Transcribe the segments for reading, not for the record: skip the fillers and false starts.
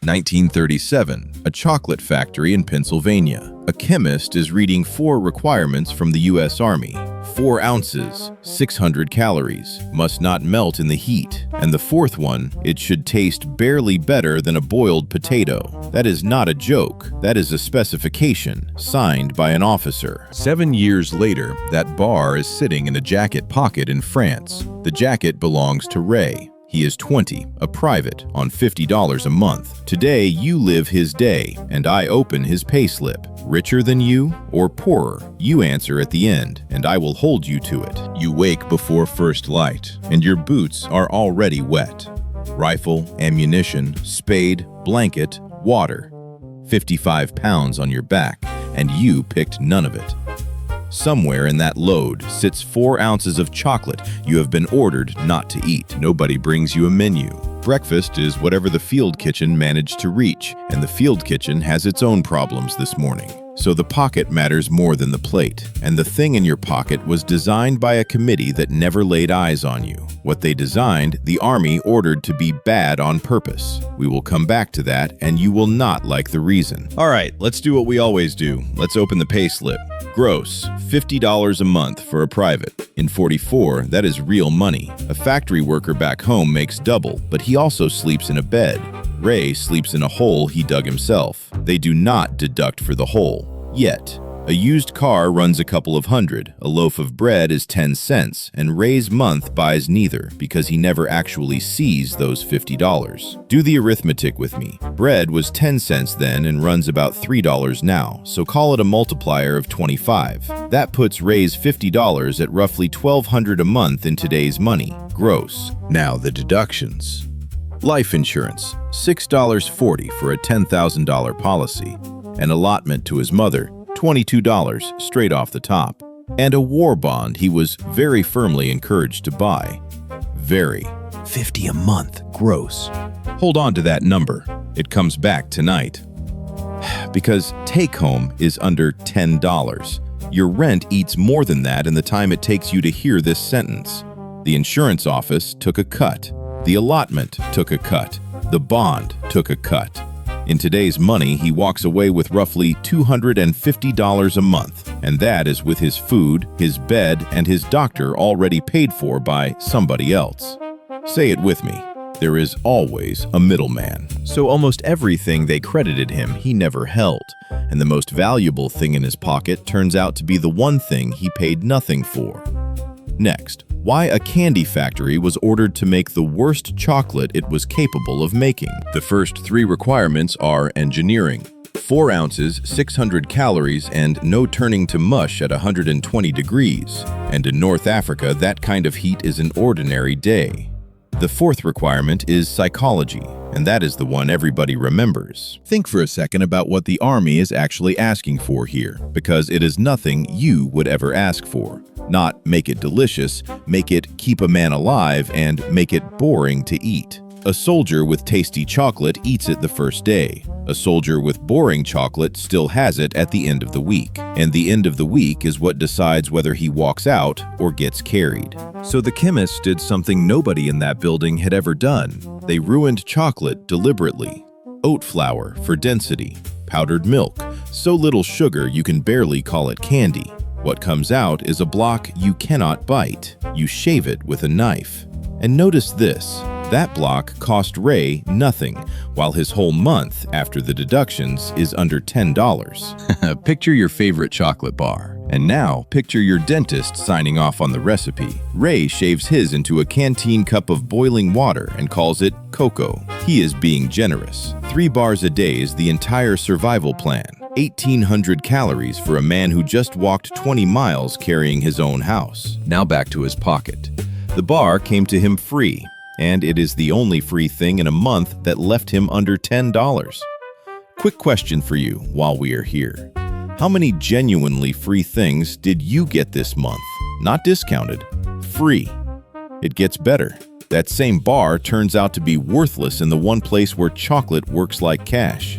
1937, a chocolate factory in Pennsylvania. A chemist is reading 4 requirements from the U.S. Army. 4 ounces, 600 calories, must not melt in the heat. And the 4th one, it should taste barely better than a boiled potato. That is not a joke. That is a specification, signed by an officer. 7 years later, that bar is sitting in a jacket pocket in France. The jacket belongs to Ray. He is 20, a private, on $50 a month. Today, you live his day, and I open his payslip. Richer than you or poorer? You answer at the end, and I will hold you to it. You wake before first light, and your boots are already wet. Rifle, ammunition, spade, blanket, water. 55 pounds on your back, and you picked none of it. Somewhere in that load sits 4 ounces of chocolate you have been ordered not to eat. Nobody brings you a menu. Breakfast is whatever the field kitchen managed to reach, and the field kitchen has its own problems this morning. So the pocket matters more than the plate, and the thing in your pocket was designed by a committee that never laid eyes on you. What they designed, the Army ordered to be bad on purpose. We will come back to that, and you will not like the reason. All right, let's do what we always do. Let's open the payslip. Gross, $50 a month for a private. In 44, that is real money. A factory worker back home makes double, but he also sleeps in a bed. Ray sleeps in a hole he dug himself. They do not deduct for the hole. Yet, a used car runs a couple of hundred, a loaf of bread is 10 cents, and Ray's month buys neither because he never actually sees those $50. Do the arithmetic with me. Bread was 10 cents then and runs about $3 now, so call it a multiplier of 25. That puts Ray's $50 at roughly $1,200 a month in today's money, gross. Now the deductions. Life insurance, $6.40 for a $10,000 policy. An allotment to his mother, $22 straight off the top. And a war bond he was very firmly encouraged to buy. Very. $50 a month, gross. Hold on to that number. It comes back tonight. Because take-home is under $10. Your rent eats more than that in the time it takes you to hear this sentence. The insurance office took a cut. The allotment took a cut. The bond took a cut. In today's money, he walks away with roughly $250 a month, and that is with his food, his bed, and his doctor already paid for by somebody else. Say it with me. There is always a middleman. So almost everything they credited him, he never held. And the most valuable thing in his pocket turns out to be the one thing he paid nothing for. Next, why a candy factory was ordered to make the worst chocolate it was capable of making. The first 3 requirements are engineering. 4 ounces, 600 calories, and no turning to mush at 120 degrees. And in North Africa, that kind of heat is an ordinary day. The 4th requirement is psychology, and that is the one everybody remembers. Think for a second about what the Army is actually asking for here, because it is nothing you would ever ask for. Not make it delicious, make it keep a man alive, and make it boring to eat. A soldier with tasty chocolate eats it the first day. A soldier with boring chocolate still has it at the end of the week. And the end of the week is what decides whether he walks out or gets carried. So the chemists did something nobody in that building had ever done. They ruined chocolate deliberately. Oat flour for density. Powdered milk. So little sugar you can barely call it candy. What comes out is a block you cannot bite. You shave it with a knife. And notice this. That block cost Ray nothing, while his whole month after the deductions is under $10. Picture your favorite chocolate bar. And now, picture your dentist signing off on the recipe. Ray shaves his into a canteen cup of boiling water and calls it cocoa. He is being generous. 3 bars a day is the entire survival plan. 1,800 calories for a man who just walked 20 miles carrying his own house. Now back to his pocket. The bar came to him free, and it is the only free thing in a month that left him under $10. Quick question for you while we are here. How many genuinely free things did you get this month? Not discounted, free. It gets better. That same bar turns out to be worthless in the one place where chocolate works like cash.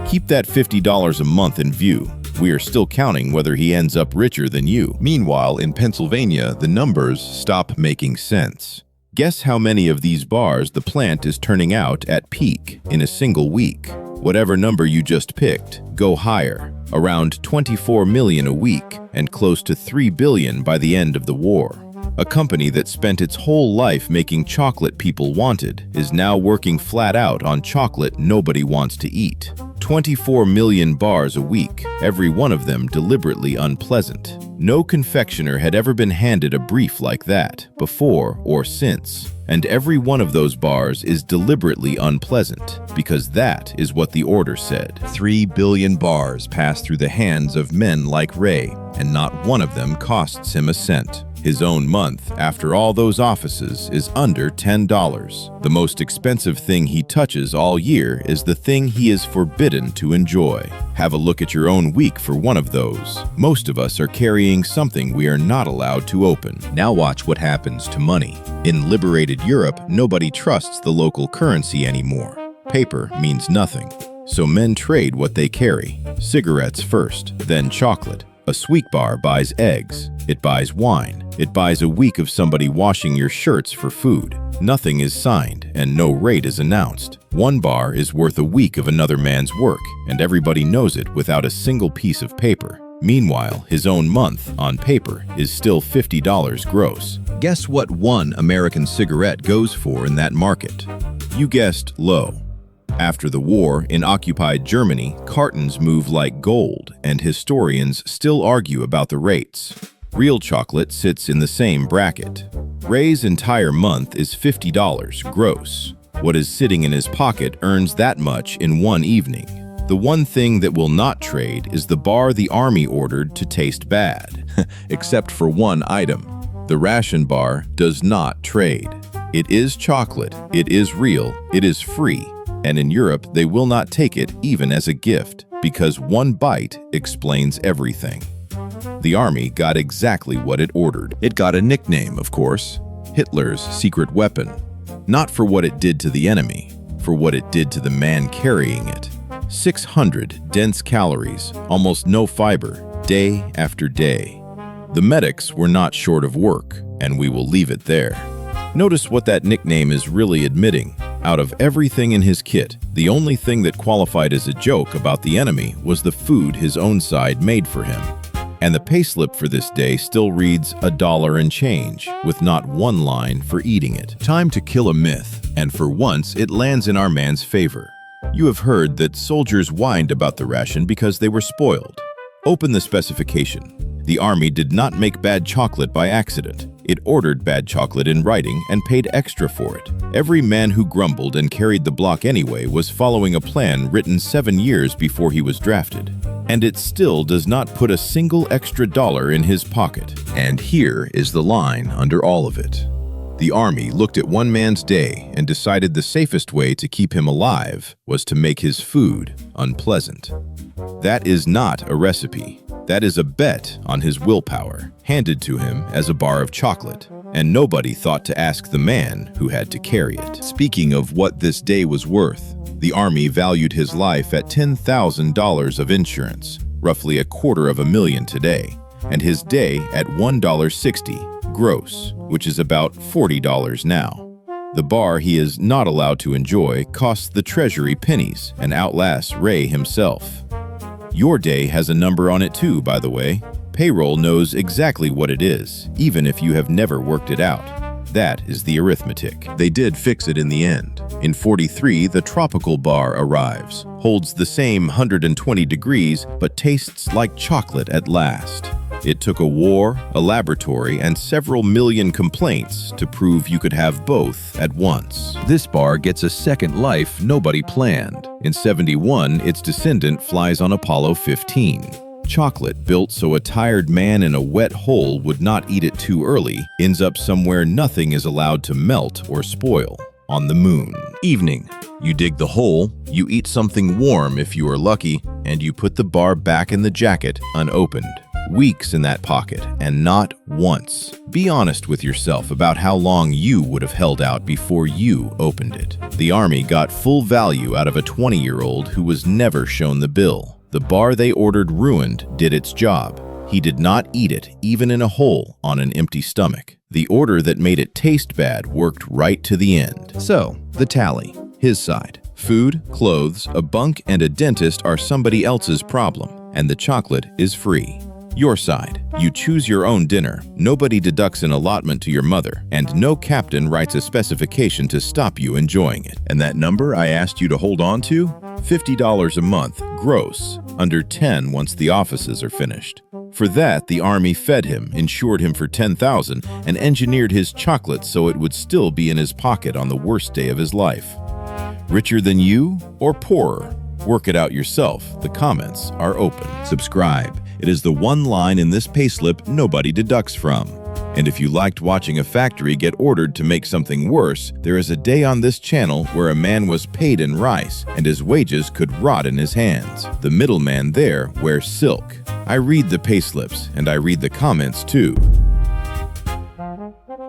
Keep that $50 a month in view. We are still counting whether he ends up richer than you. Meanwhile, in Pennsylvania, the numbers stop making sense. Guess how many of these bars the plant is turning out at peak in a single week. Whatever number you just picked, go higher. Around 24 million a week and close to 3 billion by the end of the war. A company that spent its whole life making chocolate people wanted is now working flat out on chocolate nobody wants to eat. 24 million bars a week, every one of them deliberately unpleasant. No confectioner had ever been handed a brief like that, before or since. And every one of those bars is deliberately unpleasant, because that is what the order said. 3 billion bars pass through the hands of men like Ray, and not one of them costs him a cent. His own month, after all those offices, is under $10. The most expensive thing he touches all year is the thing he is forbidden to enjoy. Have a look at your own week for one of those. Most of us are carrying something we are not allowed to open. Now watch what happens to money. In liberated Europe, nobody trusts the local currency anymore. Paper means nothing. So men trade what they carry. Cigarettes first, then chocolate. A sweet bar buys eggs. It buys wine. It buys a week of somebody washing your shirts for food. Nothing is signed and no rate is announced. One bar is worth a week of another man's work, and everybody knows it without a single piece of paper. Meanwhile, his own month, on paper, is still $50 gross. Guess what one American cigarette goes for in that market? You guessed low. After the war, in occupied Germany, cartons move like gold, and historians still argue about the rates. Real chocolate sits in the same bracket. Ray's entire month is $50 gross. What is sitting in his pocket earns that much in one evening. The one thing that will not trade is the bar the army ordered to taste bad. Except for one item. The ration bar does not trade. It is chocolate, it is real, it is free. And in Europe, they will not take it even as a gift, because one bite explains everything. The army got exactly what it ordered. It got a nickname, of course, Hitler's secret weapon. Not for what it did to the enemy, for what it did to the man carrying it. 600 dense calories, almost no fiber, day after day. The medics were not short of work, and we will leave it there. Notice what that nickname is really admitting. Out of everything in his kit, the only thing that qualified as a joke about the enemy was the food his own side made for him. And the payslip for this day still reads $1 and change, with not one line for eating it. Time to kill a myth, and for once it lands in our man's favor. You have heard that soldiers whined about the ration because they were spoiled. Open the specification. The army did not make bad chocolate by accident. It ordered bad chocolate in writing and paid extra for it. Every man who grumbled and carried the block anyway was following a plan written 7 years before he was drafted. And it still does not put a single extra dollar in his pocket. And here is the line under all of it. The army looked at one man's day and decided the safest way to keep him alive was to make his food unpleasant. That is not a recipe. That is a bet on his willpower, handed to him as a bar of chocolate, and nobody thought to ask the man who had to carry it. Speaking of what this day was worth, the army valued his life at $10,000 of insurance, roughly $250,000 today, and his day at $1.60 gross, which is about $40 now. The bar he is not allowed to enjoy costs the treasury pennies and outlasts Ray himself. Your day has a number on it too, by the way. Payroll knows exactly what it is, even if you have never worked it out. That is the arithmetic. They did fix it in the end. In 43, the tropical bar arrives, holds the same 120 degrees, but tastes like chocolate at last. It took a war, a laboratory, and several million complaints to prove you could have both at once. This bar gets a second life nobody planned. In 71, its descendant flies on Apollo 15. Chocolate built so a tired man in a wet hole would not eat it too early ends up somewhere nothing is allowed to melt or spoil, on the moon. Evening. You dig the hole, you eat something warm if you are lucky, and you put the bar back in the jacket unopened. Weeks in that pocket, and not once. Be honest with yourself about how long you would have held out before you opened it. The army got full value out of a 20-year-old who was never shown the bill. The bar they ordered ruined did its job. He did not eat it, even in a hole, on an empty stomach. The order that made it taste bad worked right to the end. So, the tally. His side. Food, clothes, a bunk, and a dentist are somebody else's problem, and the chocolate is free. Your side. You choose your own dinner, nobody deducts an allotment to your mother, and no captain writes a specification to stop you enjoying it. And that number I asked you to hold on to? $50 a month, gross, under 10 once the offices are finished. For that, the Army fed him, insured him for $10,000, and engineered his chocolate so it would still be in his pocket on the worst day of his life. Richer than you or poorer? Work it out yourself. The comments are open. Subscribe. It is the one line in this payslip nobody deducts from. And if you liked watching a factory get ordered to make something worse, there is a day on this channel where a man was paid in rice and his wages could rot in his hands. The middleman there wears silk. I read the payslips and I read the comments too.